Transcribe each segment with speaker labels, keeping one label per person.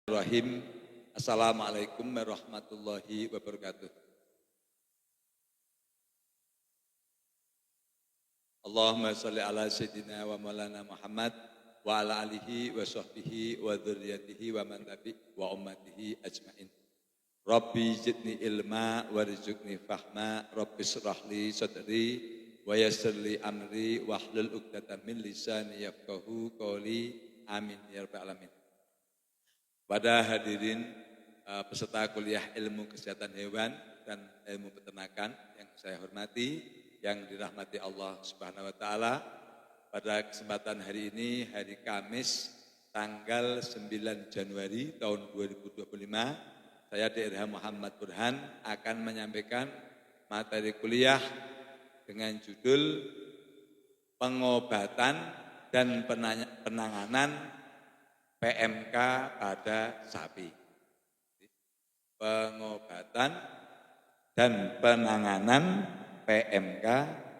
Speaker 1: Bismillahirrahmanirrahim. Assalamualaikum warahmatullahi wabarakatuh. Allahumma salli ala sayyidina wa maulana Muhammad wa ala alihi wa sahbihi wa dzurriyyatihi wa man tabi wa ummatihi ajmain. Rabbi zidni ilma warzuqni fahma, Rabbi shrah li sadri wa yassir li amri wahlul 'uqdatam min lisani yafqahu qawli. Amin ya rabbal alamin. Pada hadirin peserta kuliah ilmu kesehatan hewan dan ilmu peternakan yang saya hormati, yang dirahmati Allah Subhanahu wa taala, pada kesempatan hari ini, hari Kamis tanggal 9 Januari tahun 2025, saya DRH Muhammad Burhan akan menyampaikan materi kuliah dengan judul Pengobatan dan Penanganan PMK pada sapi. Pengobatan dan penanganan PMK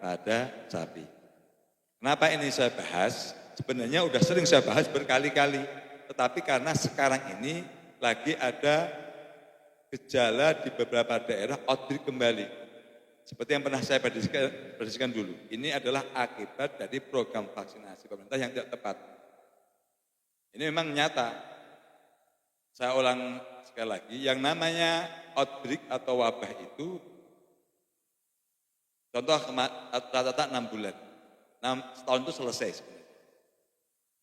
Speaker 1: pada sapi. Kenapa ini saya bahas? Sebenarnya sudah sering saya bahas berkali-kali, tetapi karena sekarang ini lagi ada gejala di beberapa daerah outbreak kembali. Seperti yang pernah saya predisikan dulu. Ini adalah akibat dari program vaksinasi pemerintah yang tidak tepat. Ini memang nyata. Saya ulang sekali lagi, yang namanya outbreak atau wabah itu, contoh rata-rata 6 bulan. Setahun itu selesai sebenarnya.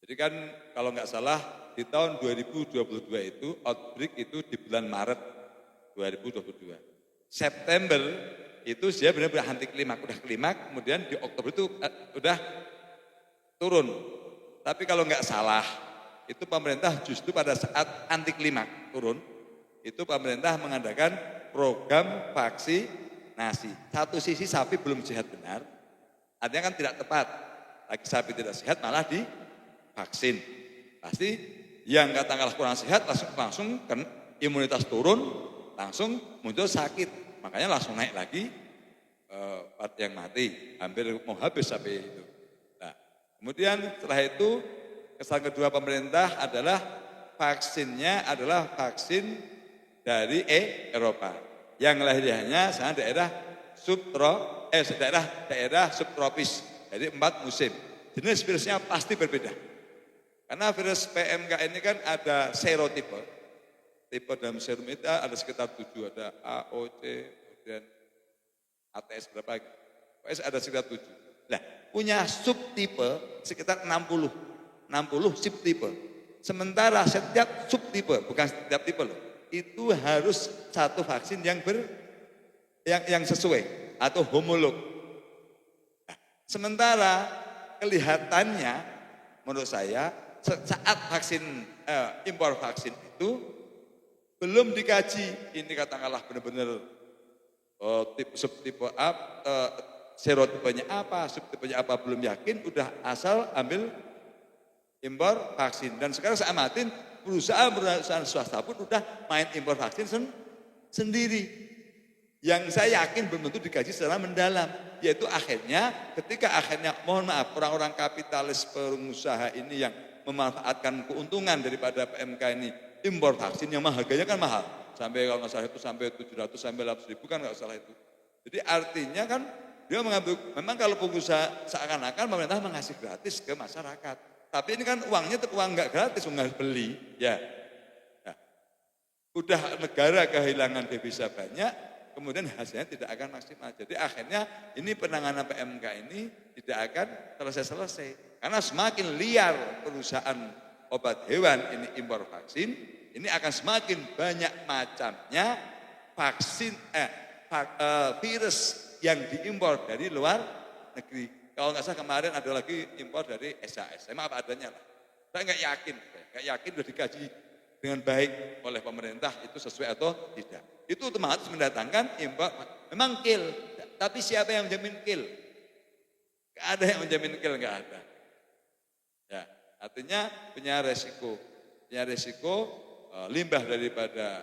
Speaker 1: Jadi kan kalau nggak salah di tahun 2022 itu outbreak itu di bulan Maret 2022. September itu dia benar-benar anti klimak, udah klimak, kemudian di Oktober itu udah turun. Tapi kalau nggak salah, itu pemerintah justru pada saat anti klimak turun, itu pemerintah mengadakan program vaksinasi. Satu sisi sapi belum sehat benar, artinya kan tidak tepat. Lagi sapi tidak sehat malah divaksin. Pasti yang katakanlah kurang sehat langsung kan imunitas turun, langsung muncul sakit. Makanya langsung naik lagi yang mati, hampir mau habis sapi itu. Nah, kemudian setelah itu kesalahan kedua pemerintah adalah vaksinnya adalah vaksin dari Eropa yang lahirnya sana daerah subtropis, jadi 4 musim. Jenis virusnya pasti berbeda. Karena virus PMK ini kan ada serotipe. Tipe dalam serum itu ada sekitar 7, ada A, O, C, kemudian ATS berapa lagi. Pokoknya ada sekitar 7. Nah, punya subtipe sekitar 60 subtipe. Sementara setiap subtipe, bukan setiap tipe loh, itu harus satu vaksin yang sesuai atau homolog. Nah, sementara kelihatannya menurut saya saat impor vaksin itu belum dikaji. Ini katakanlah benar-benar subtipe serotipenya apa, subtipenya apa belum yakin, udah asal ambil impor vaksin. Dan sekarang saya amatin perusahaan swasta pun udah main impor vaksin sendiri. Yang saya yakin belum tentu dikaji secara mendalam. Yaitu ketika akhirnya mohon maaf orang-orang kapitalis pengusaha ini yang memanfaatkan keuntungan daripada PMK ini impor vaksin yang harganya kan mahal. Sampai kalau nggak salah itu sampai 700 sampai 800 ribu kan nggak salah itu. Jadi artinya kan dia mengambil, memang kalau pengusaha seakan-akan pemerintah mengasih gratis ke masyarakat. Tapi ini kan uangnya uang nggak gratis, uang harus beli, ya. Nah, udah negara kehilangan devisa banyak, kemudian hasilnya tidak akan maksimal. Jadi akhirnya ini penanganan PMK ini tidak akan selesai-selesai. Karena semakin liar perusahaan obat hewan ini impor vaksin, ini akan semakin banyak macamnya virus yang diimpor dari luar negeri. Kalau nggak salah kemarin ada lagi impor dari SAS, emang apa adanya lah. Saya nggak yakin sudah dikaji dengan baik oleh pemerintah itu sesuai atau tidak. Itu otomatis mendatangkan impor, memang kill, tapi siapa yang menjamin kill? Nggak ada yang menjamin kill, nggak ada. Ya, artinya punya resiko limbah daripada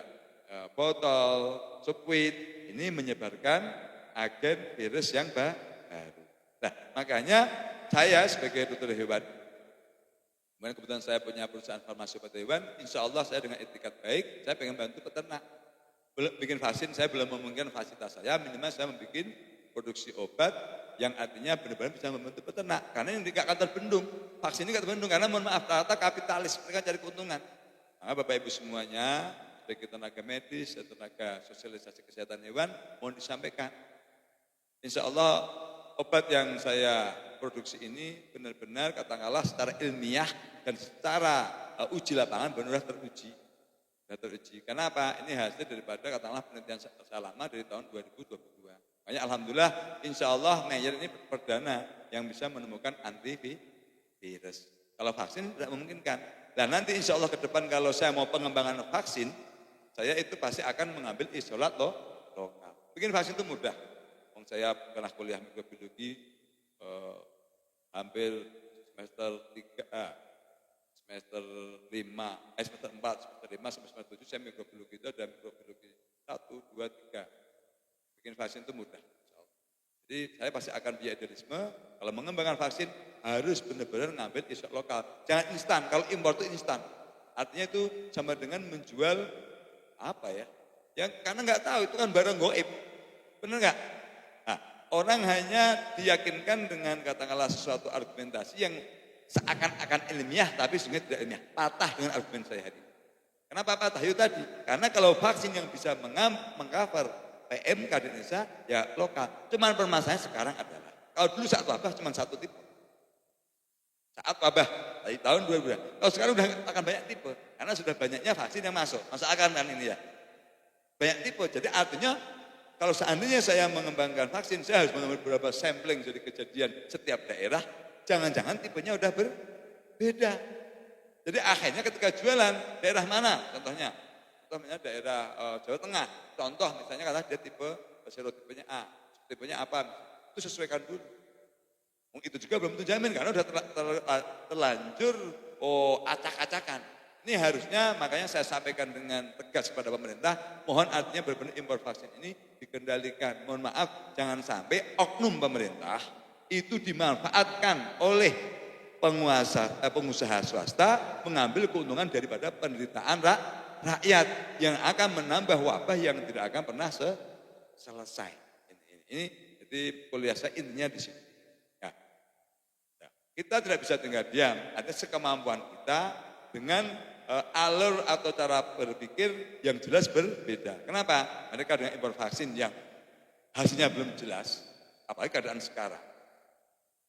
Speaker 1: botol, squid ini menyebarkan agen virus yang baru. Nah, makanya saya sebagai dokter hewan Kemudian kebetulan saya punya perusahaan farmasi obat hewan, insya Allah saya dengan etikat baik, saya pengen bantu peternak. Bikin vaksin, saya belum memungkinkan fasilitas saya, minimal saya membuat produksi obat yang artinya benar-benar bisa membantu peternak. Karena yang tidak akan terbendung, vaksin ini tidak terbendung, karena mohon maaf, rata kapitalis, mereka cari keuntungan. Maka Bapak Ibu semuanya, sebagai tenaga medis, tenaga sosialisasi kesehatan hewan, mohon disampaikan. Insya Allah obat yang saya produksi ini benar-benar katakanlah secara ilmiah dan secara uji lapangan benar-benar teruji. Kenapa? Ini hasil daripada katakanlah penelitian saya lama dari tahun 2022. Makanya alhamdulillah insya Allah Mayer ini perdana yang bisa menemukan antivirus. Kalau vaksin tidak memungkinkan. Dan nanti insya Allah ke depan kalau saya mau pengembangan vaksin, saya itu pasti akan mengambil isolat lokal. Bikin vaksin itu mudah. Saya pernah kuliah mikrobiologi hampir semester 3, semester 5, semester 4, semester 5 sampai semester 7 saya mikrobiologi itu ada mikrobiologi 1, 2, 3. Bikin vaksin itu mudah. Jadi saya pasti akan via idealisme, kalau mengembangkan vaksin harus benar-benar ngambil isolat lokal. Jangan instan, kalau impor itu instan. Artinya itu sama dengan menjual apa ya? Yang karena nggak tahu itu kan barang goib. Benar nggak? Nah, orang hanya diyakinkan dengan katakanlah sesuatu argumentasi yang seakan-akan ilmiah tapi sebenarnya tidak ilmiah. Patah dengan argumen saya hari ini. Kenapa patah? Itu tadi. Karena kalau vaksin yang bisa mengcover PMK di Indonesia ya lokal. Cuman permasalahannya sekarang adalah kalau dulu saat wabah cuma satu tipe. Saat wabah dari tahun 2000. Kalau sekarang udah akan banyak tipe karena sudah banyaknya vaksin yang masuk. Masuk akal kan ini ya. Banyak tipe. Jadi artinya kalau seandainya saya mengembangkan vaksin, saya harus mengambil beberapa sampling dari kejadian setiap daerah. Jangan-jangan tipenya udah berbeda. Jadi akhirnya ketika jualan daerah mana? Contohnya daerah Jawa Tengah. Contoh misalnya kata dia tipe serotipenya A, tipenya apa? Itu sesuaikan dulu. Itu juga belum tentu jamin karena udah terlanjur acak-acakan. Ini harusnya makanya saya sampaikan dengan tegas kepada pemerintah, mohon artinya benar-benar impor vaksin ini dikendalikan. Mohon maaf, jangan sampai oknum pemerintah itu dimanfaatkan oleh pengusaha swasta mengambil keuntungan daripada penderitaan rakyat yang akan menambah wabah yang tidak akan pernah selesai. Ini jadi kuliah saya intinya di sini. Ya. Kita tidak bisa tinggal diam, ada sekemampuan kita dengan alur atau cara berpikir yang jelas berbeda. Kenapa? Mereka dengan impor vaksin yang hasilnya belum jelas, apalagi keadaan sekarang.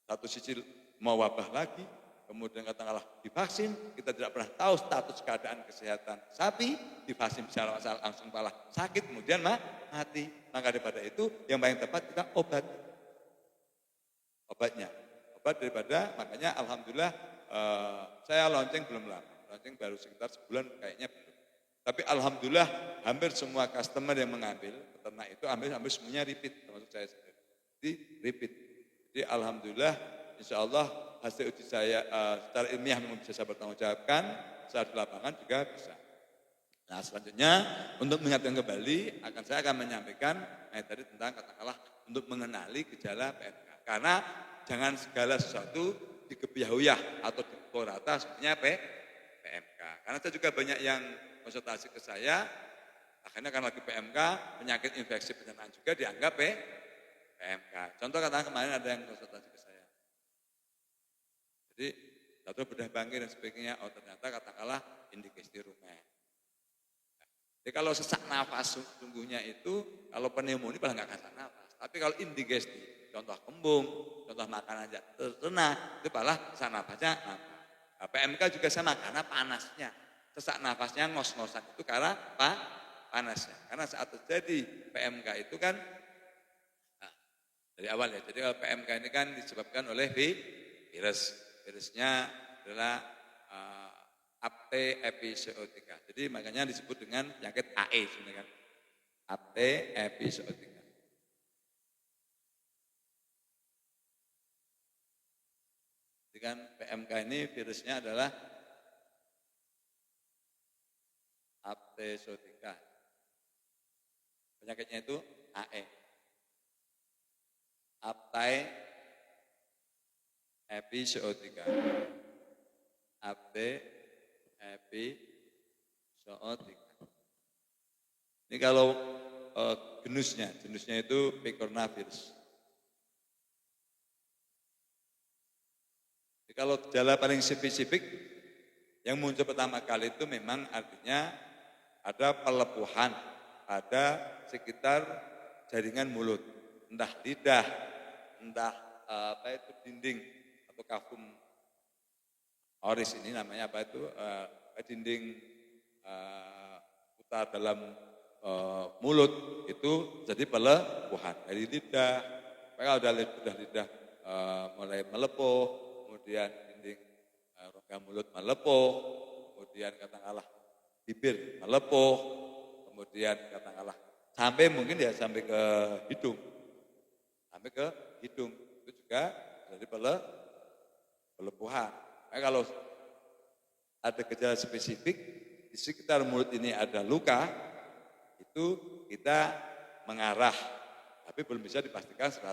Speaker 1: Satu sisi mau wabah lagi, kemudian katakanlah divaksin, kita tidak pernah tahu status keadaan kesehatan sapi, divaksin bisa langsung malah sakit, kemudian mati. Maka daripada itu, yang paling tepat kita obatnya. Obat daripada, makanya alhamdulillah saya launching belum lama. Launching baru sekitar sebulan kayaknya belum. Tapi alhamdulillah hampir semua customer yang mengambil peternak itu hampir semuanya repeat, termasuk saya sendiri. Jadi repeat. Jadi alhamdulillah insya Allah hasil uji saya secara ilmiah memang bisa saya bertanggungjawabkan, secara di lapangan juga bisa. Nah selanjutnya untuk mengingatkan kembali saya akan menyampaikan tadi tentang katakanlah untuk mengenali gejala PMK. Karena jangan segala sesuatu dikebiahuyah atau dipukul rata sebenarnya PMK. Karena saya juga banyak yang konsultasi ke saya, akhirnya kan lagi PMK, penyakit infeksi pencernaan juga dianggap PMK. Contoh katakan kemarin ada yang konsultasi ke saya. Jadi, satu bedah bangkit dan sebagainya, ternyata katakanlah indigesti rumen. Jadi kalau sesak nafas sungguhnya itu, kalau pneumonia paling nggak sesak nafas. Tapi kalau indigesti, contoh kembung, contoh makanan aja terkena, itu malah sesak nafasnya nafas. Nah, PMK juga sama karena panasnya. Sesak nafasnya ngos-ngosan itu karena panasnya. Karena saat terjadi PMK itu kan dari awal ya. Jadi kalau PMK ini kan disebabkan oleh virus. Virusnya adalah Apte episootica. Jadi makanya disebut dengan penyakit AE sebenarnya kan. Apte episootica. Jadi kan PMK ini virusnya adalah Apte zootica. Penyakitnya itu AE. Apte episootica. Abde, epizootika. Ini kalau jenisnya itu picornavirus. Jadi kalau gejala paling spesifik yang muncul pertama kali itu memang artinya ada pelepuhan pada sekitar jaringan mulut, entah lidah, entah dinding atau kafum oris ini namanya dinding putar dalam mulut itu jadi pelepuhan dari lidah. Kalau udah lidah mulai melepuh, kemudian dinding rongga mulut melepuh, kemudian katakanlah bibir melepuh, kemudian katakanlah sampai ke hidung, itu juga jadi pelepuhan. Kalau ada gejala spesifik di sekitar mulut ini ada luka, itu kita mengarah, tapi belum bisa dipastikan 100%.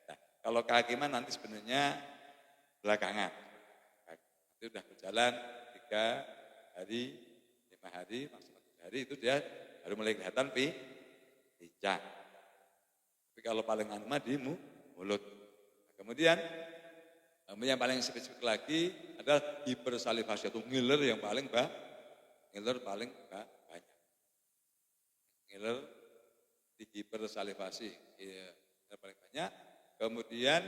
Speaker 1: Nah, kalau kehakiman nanti sebenarnya belakangan. Itu sudah berjalan 3 hari, 5 hari, maksimal 3 hari itu dia baru mulai kelihatan pincang. Tapi kalau paling anomali di mulut. Kemudian yang paling spesifik lagi adalah hipersalivasi atau ngiler yang paling banyak. Ngiler di hipersalivasi yang paling banyak. Kemudian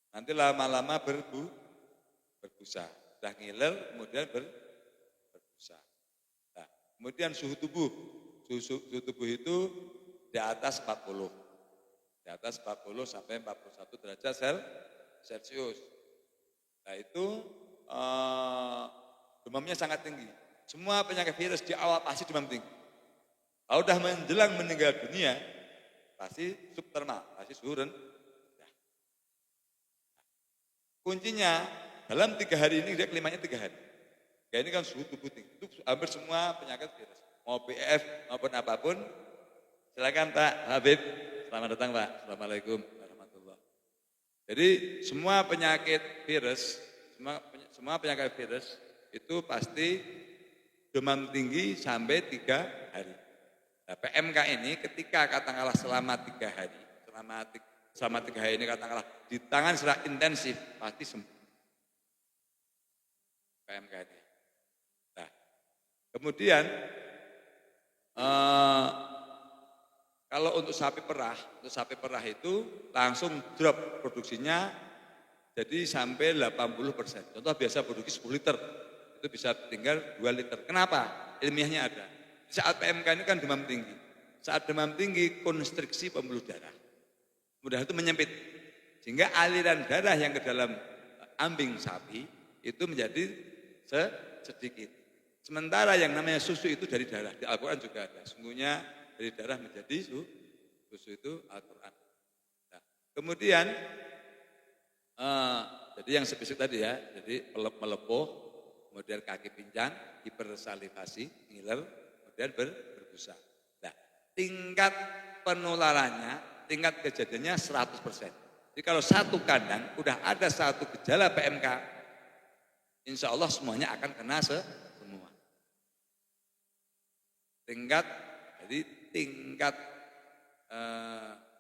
Speaker 1: nanti lama-lama berbusa. Sudah ngiler kemudian berbusa. Nah, kemudian suhu tubuh itu di atas 40. Di atas 40 sampai 41 derajat Celcius. Nah itu demamnya sangat tinggi. Semua penyakit virus di awal pasti demam tinggi. Kalau sudah menjelang meninggal dunia, pasti subtermal, pasti suhu rendah. Kuncinya dalam 3 hari ini dia klimaknya 3 hari. Ya ini kan suhu tubuh tinggi. Itu hampir semua penyakit virus. Mau PF maupun apapun. Silakan Pak Habib. Selamat datang Pak. Assalamualaikum warahmatullahi wabarakatuh. Jadi semua penyakit virus itu pasti demam tinggi sampai 3 hari. Nah, PMK ini ketika katakanlah selama 3 hari, selama 3 hari ini katakanlah di tangan secara intensif pasti sembuh. PMK ini. Nah, kemudian kalau untuk sapi perah itu langsung drop produksinya jadi sampai 80%. Contoh biasa produksi 10 liter, itu bisa tinggal 2 liter. Kenapa? Ilmiahnya ada. Saat PMK ini kan demam tinggi. Saat demam tinggi konstriksi pembuluh darah. Mudah itu menyempit. Sehingga aliran darah yang ke dalam ambing sapi itu menjadi sedikit. Sementara yang namanya susu itu dari darah. Di Al-Quran juga ada. Sungguhnya dari darah menjadi susu itu Al-Quran. Nah, kemudian jadi yang spesifik tadi ya, jadi melepuh, kemudian kaki pincang, hipersalivasi, ngiler, kemudian berbusa. Nah, tingkat penularannya, tingkat kejadiannya 100%. Jadi kalau satu kandang udah ada satu gejala PMK, insya Allah semuanya akan kena semua. Tingkat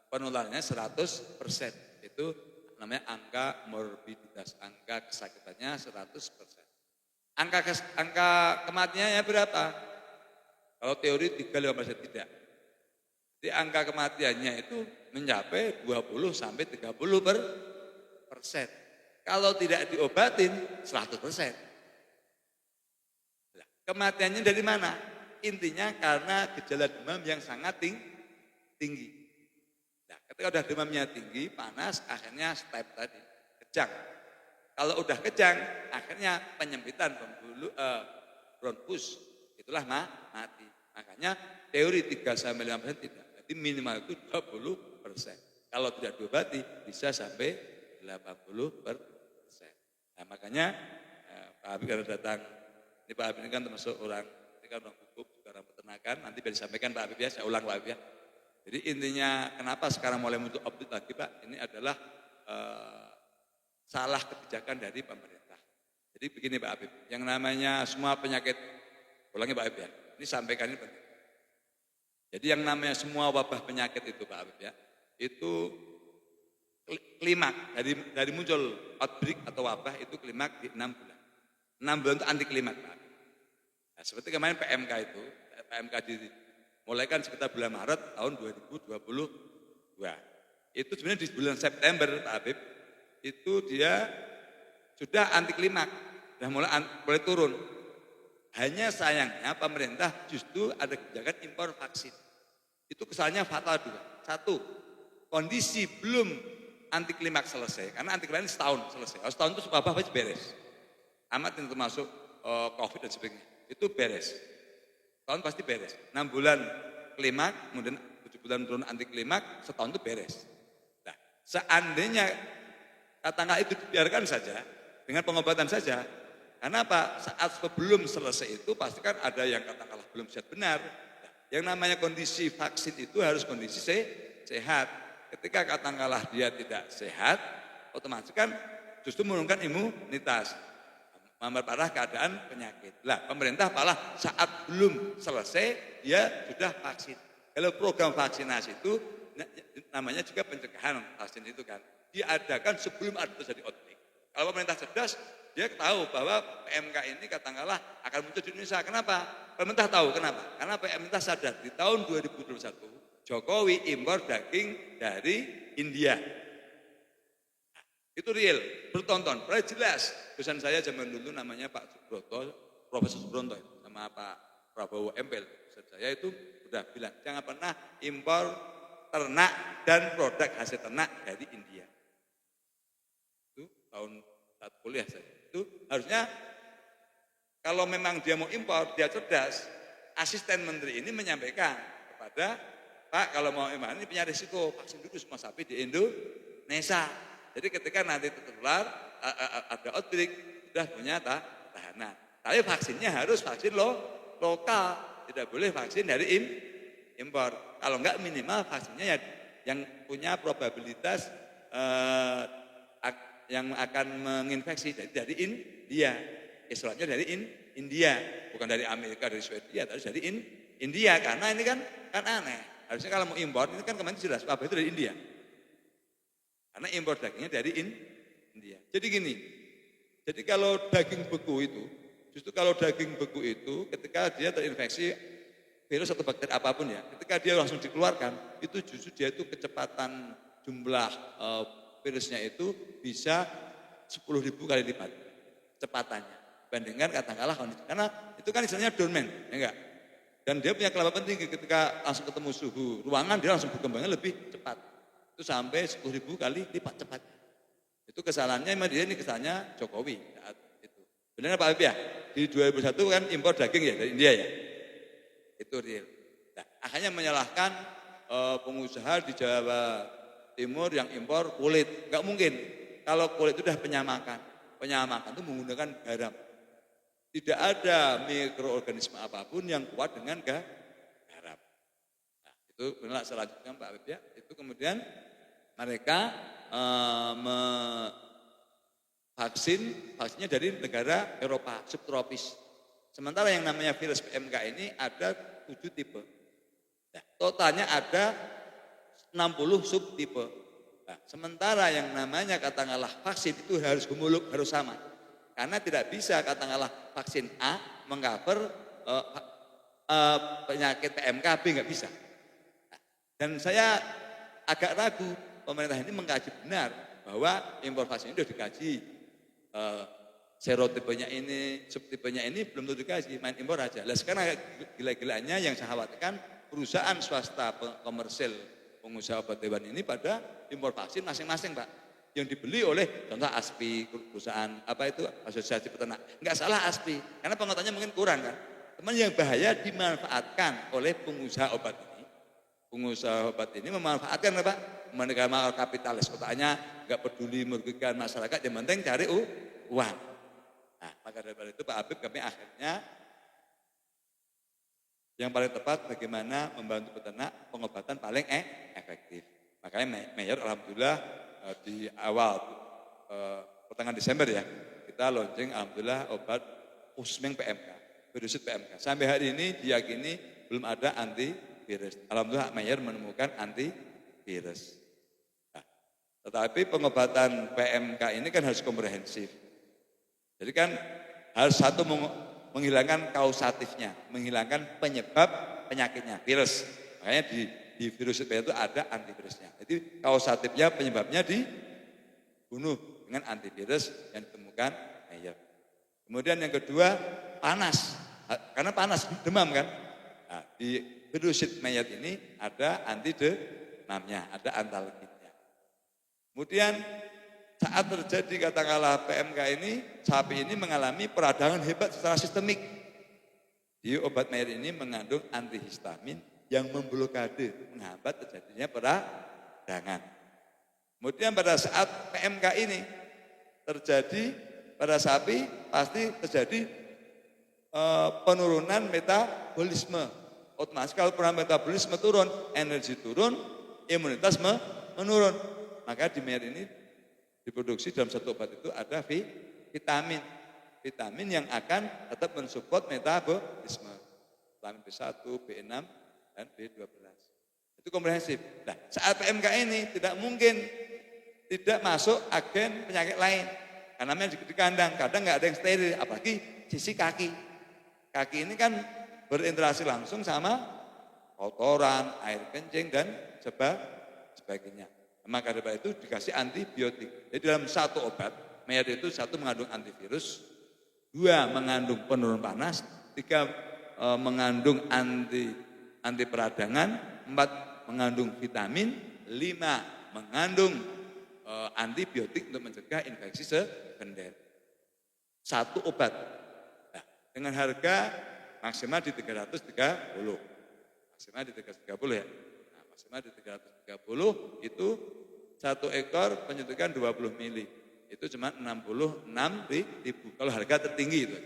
Speaker 1: penularannya 100%. Itu namanya angka morbiditas, angka kesakitannya 100%. Angka kematiannya berapa? Kalau teori 3-15% tidak. Jadi angka kematiannya itu mencapai 20-30%. Kalau tidak diobatin 100%. Nah, kematiannya dari mana? Intinya karena gejala demam yang sangat tinggi. Nah, ketika udah demamnya tinggi, panas, akhirnya step tadi, kejang. Kalau udah kejang, akhirnya penyempitan bronkus, itulah mati. Makanya teori 3-5% tidak. Jadi minimal itu 20%. Kalau tidak diobati, bisa sampai 80%. Nah makanya Pak Habib kalau datang, ini Pak Habib ini kan termasuk orang, ini kan orang hukum, juga orang peternakan, nanti bisa disampaikan Pak Habib ya, saya ulang Pak Habib ya. Jadi intinya kenapa sekarang mulai muncul update lagi Pak, ini adalah salah kebijakan dari pemerintah. Jadi begini Pak Habib, yang namanya semua penyakit, ulangi Pak Habib ya, ini sampaikan ini penting. Jadi yang namanya semua wabah penyakit itu Pak Habib ya, itu klimak dari muncul outbreak atau wabah itu klimak di 6 bulan. 6 bulan itu anti klimak Pak Habib. Nah, seperti kemarin PMK dimulai kan sekitar bulan Maret tahun 2022. Itu sebenarnya di bulan September Pak Habib, itu dia sudah anti klimak, sudah mulai turun. Hanya sayangnya pemerintah justru ada kebijakan impor vaksin. Itu kesalahannya fatal dua. Satu, kondisi belum anti klimaks selesai, karena anti klimaks setahun selesai. Kalau setahun itu wabah pasti beres. Amat yang termasuk COVID dan sebagainya, itu beres. Setahun pasti beres. 6 bulan klimaks, kemudian 7 bulan turun anti klimaks, setahun itu beres. Nah, seandainya katakanlah itu dibiarkan saja, dengan pengobatan saja, karena apa? Saat sebelum selesai itu pasti kan ada yang katakanlah belum sehat benar. Yang namanya kondisi vaksin itu harus kondisi sehat. Ketika katakanlah dia tidak sehat, otomatis kan justru menurunkan imunitas, memperparah keadaan penyakit. Lah, pemerintah malah saat belum selesai dia sudah vaksin. Kalau program vaksinasi itu namanya juga pencegahan vaksin itu kan diadakan sebelum ada terjadi outbreak. Kalau pemerintah cerdas, dia tahu bahwa PMK ini katakanlah akan muncul di Indonesia. Kenapa? Pemerintah tahu kenapa? Karena pemerintah sadar di tahun 2021 Jokowi impor daging dari India. Nah, itu real, bertonton, jelas. Dosen saya zaman dulu namanya Pak Subroto, Profesor Subroto sama Pak Prabowo MPL. Dosen saya itu sudah bilang jangan pernah impor ternak dan produk hasil ternak dari India. Itu tahun saat kuliah saya. Itu harusnya kalau memang dia mau impor, dia cerdas, asisten menteri ini menyampaikan kepada Pak, kalau mau impor ini punya risiko, vaksin dulu semua sapi di Indonesia. Jadi ketika nanti tertular, ada outbreak, sudah punya tahanan. Tapi vaksinnya harus vaksin lokal, tidak boleh vaksin dari impor. Kalau enggak minimal vaksinnya yang punya probabilitas yang akan menginfeksi dari India. Istilahnya dari India, bukan dari Amerika, dari Swedia, tapi dari India. Karena ini kan aneh. Harusnya kalau mau impor, ini kan kemarin jelas wabah itu dari India. Karena impor dagingnya dari India. Jadi gini, jadi kalau daging beku itu, justru kalau daging beku itu ketika dia terinfeksi virus atau bakteri apapun ya, ketika dia langsung dikeluarkan, itu justru dia itu kecepatan jumlah virusnya itu bisa 10.000 kali lipat kecepatannya. Bandingkan katakanlah karena itu kan istilahnya dormant, ya enggak? Dan dia punya kekebalan tinggi ketika langsung ketemu suhu ruangan dia langsung berkembangnya lebih cepat. Itu sampai 10.000 kali lipat cepat. Itu kesalahannya memang dia ini kesalahannya Jokowi saat itu. Benar Pak Habib ya? Di 2001 kan impor daging ya dari India ya. Itu real. Nah, akhirnya menyalahkan pengusaha di Jawa Timur yang impor kulit. Enggak mungkin. Kalau kulit itu sudah penyamakan. Penyamakan itu menggunakan garam. Tidak ada mikroorganisme apapun yang kuat dengan garam. Nah, itu benar selanjutnya Pak Habib ya. Itu kemudian mereka vaksinnya dari negara Eropa subtropis. Sementara yang namanya virus PMK ini ada 7 tipe. Nah, totalnya ada 60 subtipe. Nah, sementara yang namanya katakanlah vaksin itu harus homolog, harus sama. Karena tidak bisa katakanlah vaksin A mengcover penyakit PMK B, nggak bisa. Nah, dan saya agak ragu pemerintah ini mengkaji benar bahwa impor vaksin ini sudah dikaji. Serotipenya ini, subtipenya ini belum tentu dikaji, main impor aja. Lah sekarang gila-gilanya yang saya khawatirkan perusahaan swasta komersil pengusaha obat hewan ini pada impor vaksin masing-masing Pak. Yang dibeli oleh contoh ASPI, perusahaan apa itu asosiasi peternak. Enggak salah ASPI, karena pengetahuannya mungkin kurang kan. Teman yang bahaya dimanfaatkan oleh pengusaha obat ini. Pengusaha obat ini memanfaatkan apa? Mereka kapitalis, otaknya enggak peduli merugikan masyarakat, yang penting cari uang. Nah, maka dari itu Pak Habib kami akhirnya yang paling tepat bagaimana membantu peternak pengobatan paling efektif. Makanya Mayor alhamdulillah di awal pertengahan Desember ya, kita launching alhamdulillah obat Usmeng PMK, virusit PMK. Sampai hari ini diyakini belum ada antivirus. Alhamdulillah Mayer menemukan antivirus. Nah, tetapi pengobatan PMK ini kan harus komprehensif. Jadi kan harus satu menghilangkan kausatifnya, menghilangkan penyebab penyakitnya, virus. Makanya di virus itu ada antivirusnya. Jadi kausatifnya, penyebabnya dibunuh dengan antivirus yang ditemukan Mayer. Kemudian yang kedua, panas. Karena panas, demam kan. Nah, di virusit Mayer ini ada antidemamnya, ada antalginnya. Kemudian saat terjadi katakanlah PMK ini, sapi ini mengalami peradangan hebat secara sistemik. Di obat Mayer ini mengandung antihistamin yang memblokade, menghambat terjadinya peradangan. Kemudian pada saat PMK ini terjadi pada sapi, pasti terjadi penurunan metabolisme. Otomatis kalau metabolisme turun, energi turun, imunitas menurun. Maka di Mayer ini diproduksi dalam satu obat itu ada vitamin. Vitamin yang akan tetap mensupport metabolisme. Vitamin B1, B6, dan B12. Itu komprehensif. Nah, saat PMK ini tidak mungkin tidak masuk agen penyakit lain. Karena memang di kandang, kadang nggak ada yang steril, apalagi sisi kaki. Kaki ini kan berinteraksi langsung sama kotoran, air kencing, dan sebagainya. Maka dari itu dikasih antibiotik. Jadi dalam satu obat, Mayer itu satu mengandung antivirus, dua mengandung penurun panas, tiga mengandung anti peradangan, empat mengandung vitamin, lima mengandung antibiotik untuk mencegah infeksi sekunder. Satu obat. Nah, dengan harga maksimal di 330. Maksimal di 330 ya. Nah, maksimal di 330 itu satu ekor penyuntikan 20 mili. Itu cuma 66.000. Kalau harga tertinggi itu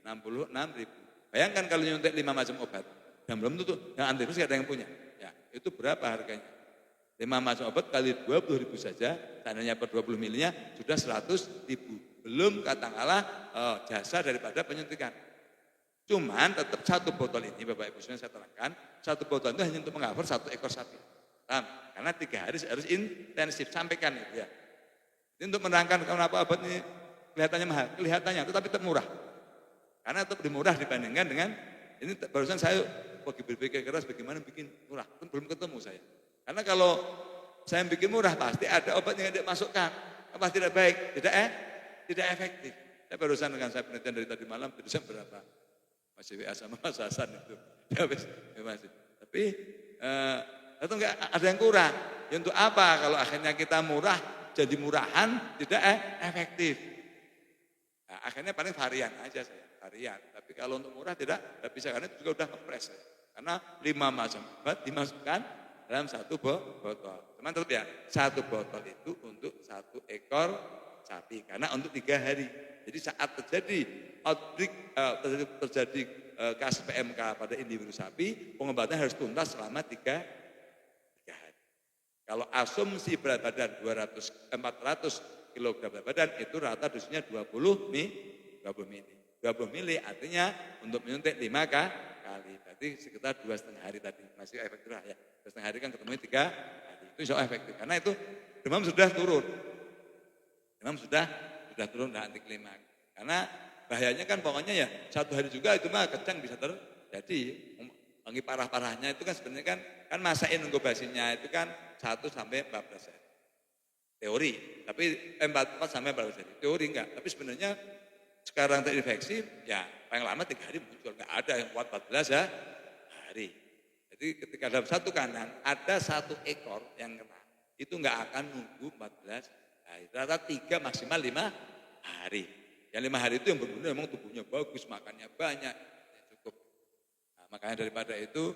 Speaker 1: 66.000. Bayangkan kalau nyuntik 5 macam obat dan belum tentu yang antivirus tidak ada yang punya. Ya, itu berapa harganya? 5 macam obat kali 20.000 saja, tandanya per 20 milinya sudah 100.000. Belum katakanlah jasa daripada penyuntikan. Cuman tetap satu botol ini Bapak Ibu saya terangkan, satu botol itu hanya untuk mengcover satu ekor sapi. Karena 3 hari harus intensif, sampaikan itu ya. Ini untuk menerangkan kenapa obat ini kelihatannya mahal, kelihatannya tetapi tetap murah. Karena tetap lebih murah dibandingkan dengan ini barusan saya lagi berpikir keras bagaimana bikin murah, kan belum ketemu saya. Karena kalau saya bikin murah pasti ada obat yang tidak masukkan, apa tidak baik, tidak efektif. Saya barusan dengan saya penelitian dari tadi malam, terusan berapa? Masih WA sama Mas Hasan itu. Ya masih. Tapi itu enggak ada yang kurang. Ya untuk apa kalau akhirnya kita murah jadi murahan tidak efektif. Nah, akhirnya paling varian aja saya, varian. Tapi kalau untuk murah tidak bisa karena itu juga udah ngepres saya. Karena 5 macam obat dimasukkan dalam satu botol. Cuman tetap ya, satu botol itu untuk satu ekor sapi karena untuk 3 hari. Jadi saat terjadi outbreak, terjadi kasus PMK pada individu sapi, pengobatannya harus tuntas selama 3 hari. Kalau asumsi berat badan 400 kg berat badan itu rata dosisnya 20 mili artinya untuk menyuntik 5 kali. Berarti sekitar 2,5 hari tadi masih efektif ya. 2,5 hari kan ketemu 3 hari. Itu insya Allah efektif karena itu demam sudah turun. Demam sudah turun dan anti klimaks. Karena bahayanya kan pokoknya ya 1 hari juga itu mah kejang bisa terjadi. Lagi parah-parahnya itu kan sebenarnya kan masa inkubasinya itu kan 1 sampai 14 hari. Teori, tapi 4 sampai 14 hari. Teori enggak, tapi sebenarnya sekarang terinfeksi ya paling lama 3 hari muncul. Enggak ada yang kuat 14 hari. Jadi ketika dalam satu kandang ada 1 ekor yang kena, itu enggak akan nunggu 14 hari. Rata 3 maksimal 5 hari. Yang 5 hari itu yang berguna memang tubuhnya bagus, makannya banyak, ya cukup. Nah, makanya daripada itu,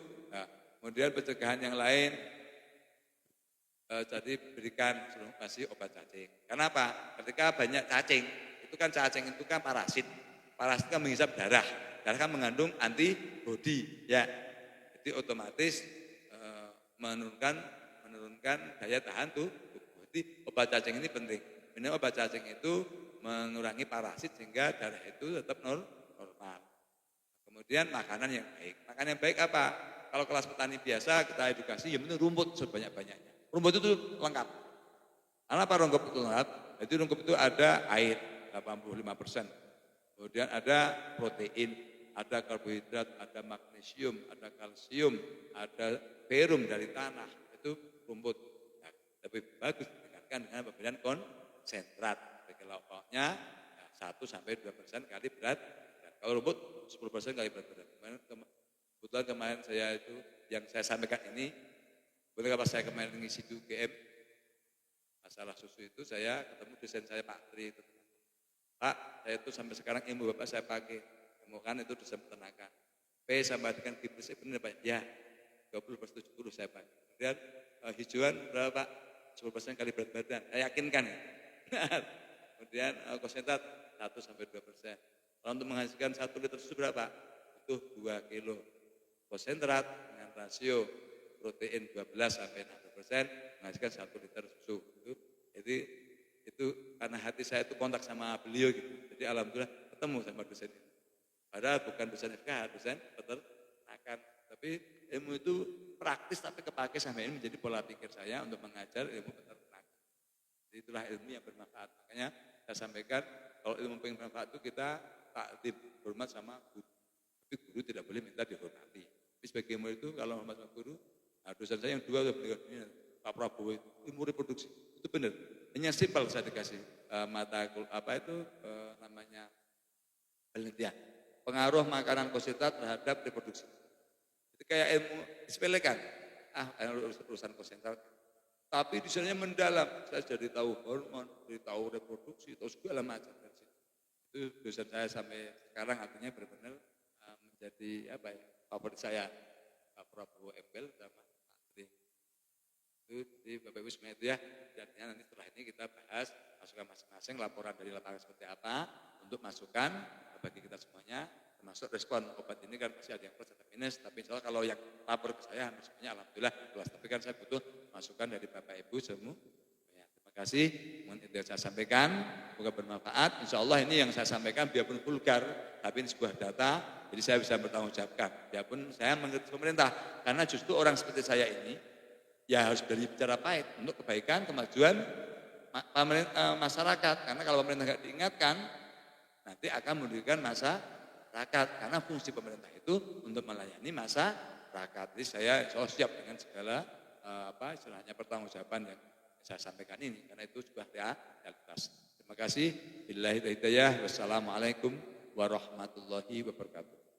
Speaker 1: kemudian pencegahan yang lain, jadi berikan kasih obat cacing. Kenapa? Ketika banyak cacing, itu kan cacing itu kan parasit. Parasit kan menghisap darah. Darah kan mengandung antibodi, ya. Jadi otomatis menurunkan daya tahan tubuh. Jadi obat cacing ini penting. Ini obat cacing itu mengurangi parasit sehingga darah itu tetap normal. Kemudian makanan yang baik. Makanan yang baik apa? Kalau kelas petani biasa kita edukasi, ya benar rumput sebanyak-banyaknya. Rumput itu lengkap. Karena apa rumput itu lengkap? Jadi rumput itu ada air 85%. Kemudian ada protein, ada karbohidrat, ada magnesium, ada kalsium, ada ferrum dari tanah. Itu rumput. Nah, lebih bagus dibandingkan dengan pemberian konsentrat. Kelompoknya 1-2% kali berat. Kalau rumput 10% kali berat. Kebetulan kemarin saya itu yang saya sampaikan ini, boleh pas saya kemarin ngisi di UGM masalah susu itu, saya ketemu dosen saya Pak Tri itu. Pak, saya itu sampai sekarang ilmu Bapak saya pakai. Kemudian itu dosen peternakan. P sama dengan Gibris benar Pak? Ya, 20/70 saya pakai. Kemudian hijauan berapa Pak? 10% kali berat badan. Saya yakinkan ya. Kemudian konsentrat 1-2%. Kalau untuk menghasilkan 1 liter susu berapa? Butuh 2 kilo. Konsentrat dengan rasio protein 12-60% menghasilkan 1 liter susu. Jadi itu karena hati saya itu kontak sama beliau gitu. Jadi alhamdulillah ketemu sama dosen ini. Padahal bukan dosen FKH, dosen peternakan. Tapi ilmu itu praktis tapi kepake sampai ini menjadi pola pikir saya untuk mengajar ilmu peternakan. Jadi itulah ilmu yang bermanfaat. Makanya saya sampaikan kalau ilmu yang bermanfaat itu kita takdim, hormat sama guru. Tapi guru tidak boleh minta dihormati. Tapi sebagai murid itu kalau hormat sama guru, nah dosen saya yang 2 sudah meninggal dunia, Pak Prabowo itu ilmu reproduksi. Itu benar. Hanya simpel saya dikasih mata namanya penelitian. Pengaruh makanan konsentrat terhadap reproduksi. Itu kayak ilmu disepelekan. Urusan konsentrat. Tapi di sananya mendalam. Saya jadi tahu hormon, jadi tahu reproduksi, tahu segala macam. Itu dosen saya sampai sekarang artinya benar-benar menjadi favorit saya. Pak Prabowo Embel sama Pak Tri. Itu di Bapak Ibu semuanya itu ya. Dan nanti setelah ini kita bahas masukan masing-masing laporan dari lapangan seperti apa untuk masukan bagi kita semuanya. Termasuk respon obat ini kan masih ada yang plus ada minus. Tapi insya Allah kalau yang lapor ke saya semuanya alhamdulillah jelas. Tapi kan saya butuh masukan dari Bapak Ibu semua. Ya, terima kasih. Mungkin itu yang saya sampaikan. Semoga bermanfaat. Insya Allah ini yang saya sampaikan biarpun vulgar. Tapi ini sebuah data. Jadi saya bisa bertanggung jawabkan. Biarpun saya mengerti pemerintah. Karena justru orang seperti saya ini ya harus berbicara pahit untuk kebaikan, kemajuan masyarakat. Karena kalau pemerintah tidak diingatkan, nanti akan merugikan masyarakat. Karena fungsi pemerintah itu untuk melayani masyarakat. Jadi saya siap dengan segala istilahnya pertanggungjawaban yang saya sampaikan ini. Karena itu sebuah realitas. Terima kasih. Billahi hidayah. Wassalamualaikum warahmatullahi wabarakatuh.